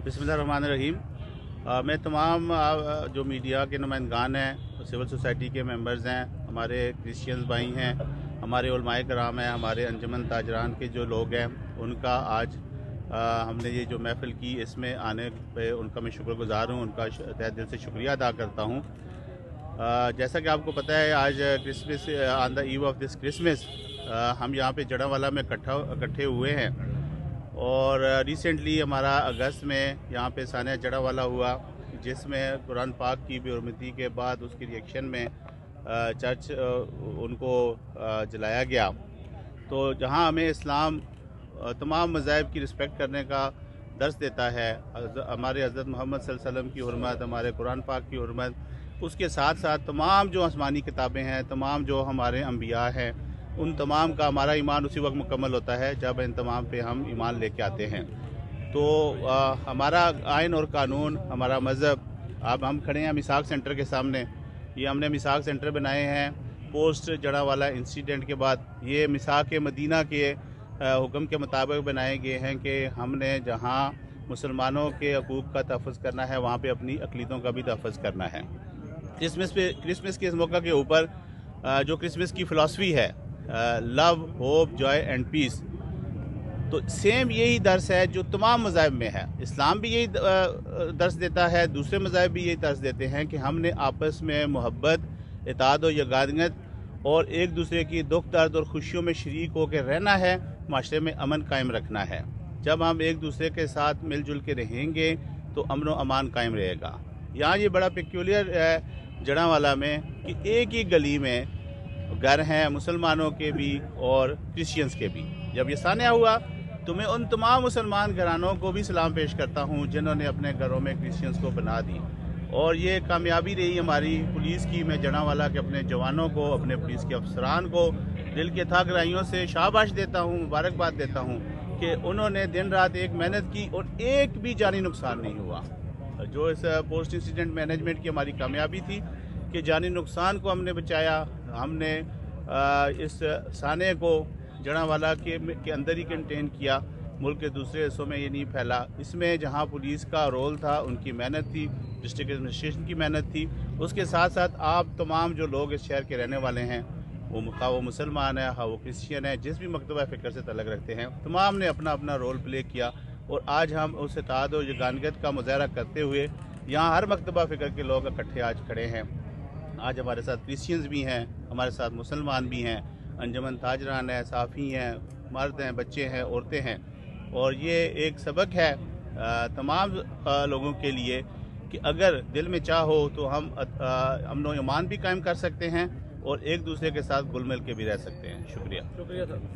बिस्मिल्लाहिर्रहमानिर्रहीम। मैं तमाम जो मीडिया के नुमाइंदगान हैं, सिविल सोसाइटी के मेंबर्स हैं, हमारे क्रिश्चियंस भाई हैं, हमारे उलमाए कराम हैं, हमारे अंजुमन ताजरान के जो लोग हैं, उनका आज हमने ये जो महफ़िल की, इसमें आने पे उनका मैं शुक्रगुज़ार हूँ, उनका तहे दिल से शुक्रिया अदा करता हूँ। जैसा कि आपको पता है, आज Christmas, on the eve of this Christmas, हम यहाँ पे जड़ावाला में इकट्ठे हुए हैं और रिसेंटली हमारा अगस्त में यहाँ पे सानिया जड़ावाला हुआ, जिसमें कुरान पाक की बेहरमती के बाद उसके रिएक्शन में चर्च उनको जलाया गया। तो जहाँ हमें इस्लाम तमाम मज़ाहिब की रिस्पेक्ट करने का दर्स देता है, हमारे हज़रत मोहम्मद सल्लल्लाहु अलैहि वसल्लम की हुर्मत, हमारे कुरान पाक की हुर्मत, उसके साथ साथ तमाम जो आसमानी किताबें हैं, तमाम जो हमारे अंबिया हैं, उन तमाम का हमारा ईमान उसी वक्त मुकम्मल होता है जब इन तमाम पे हम ईमान लेके आते हैं। तो हमारा आइन और कानून, हमारा मज़हब, अब हम खड़े हैं मिसाक सेंटर के सामने। ये हमने मिसाक सेंटर बनाए हैं पोस्ट जड़ावाला इंसिडेंट के बाद। ये मिसाक मदीना के हुक्म के मुताबिक बनाए गए हैं कि हमने जहाँ मुसलमानों के हकूक़ का तहफ़्फ़ुज़ करना है, वहाँ पे अपनी अक़ीदों का भी तहफ़्फ़ुज़ करना है। क्रिसमस के इस मौका के ऊपर जो क्रिसमस की फ़िलासफ़ी है, love, hope, joy and peace, तो सेम यही दर्स है जो तमाम मज़ाहिब में है। इस्लाम भी यही दर्स देता है, दूसरे मज़ाहिब भी यही दर्स देते हैं कि हमने आपस में मोहब्बत, इताअत और यगानियत और एक दूसरे की दुख दर्द और खुशियों में शरीक होकर रहना है, माशरे में अमन कायम रखना है। जब हम एक दूसरे के साथ मिलजुल के रहेंगे तो अमन व अमान कायम रहेगा। यहाँ ये बड़ा पेक्यूलियर है जड़ावाला में कि एक ही गली में घर हैं मुसलमानों के भी और क्रिश्चियंस के भी। जब ये सानिया हुआ तो मैं उन तमाम मुसलमान घरानों को भी सलाम पेश करता हूँ जिन्होंने अपने घरों में क्रिश्चियंस को बना दी, और ये कामयाबी रही हमारी पुलिस की। मैं जड़ावाला के अपने जवानों को, अपने पुलिस के अफसरान को दिल के था गहराइयों से शाबाश देता हूँ, मुबारकबाद देता हूँ कि उन्होंने दिन रात एक मेहनत की और एक भी जानी नुकसान नहीं हुआ। जो इस पोस्ट इंसिडेंट मैनेजमेंट की हमारी कामयाबी थी कि जानी नुकसान को हमने बचाया। हमने इस साने को जड़ावाला के अंदर ही कंटेन किया, मुल्क के दूसरे हिस्सों में ये नहीं फैला। इसमें जहां पुलिस का रोल था, उनकी मेहनत थी, डिस्ट्रिक्ट एडमिनिस्ट्रेशन की मेहनत थी, उसके साथ साथ आप तमाम जो लोग इस शहर के रहने वाले हैं, वो मुसलमान है, वो क्रिश्चियन है, जिस भी मकतबा फ़िक्र से तल्लुक़ रखते हैं, तमाम ने अपना अपना रोल प्ले किया। और आज हम उस इत्तेहाद और यगानियत का मुज़ाहरा करते हुए यहाँ हर मकतबा फ़िक्र के लोग इकट्ठे आज खड़े हैं। आज हमारे साथ क्रिश्चियंस भी हैं, हमारे साथ मुसलमान भी हैं, अंजुमन ताजरान है, साफ़ी हैं, मर्द हैं, बच्चे हैं, औरतें हैं। और ये एक सबक है तमाम लोगों के लिए कि अगर दिल में चाह हो तो हम अमन व ईमान भी कायम कर सकते हैं और एक दूसरे के साथ घुल मिल के भी रह सकते हैं। शुक्रिया सर।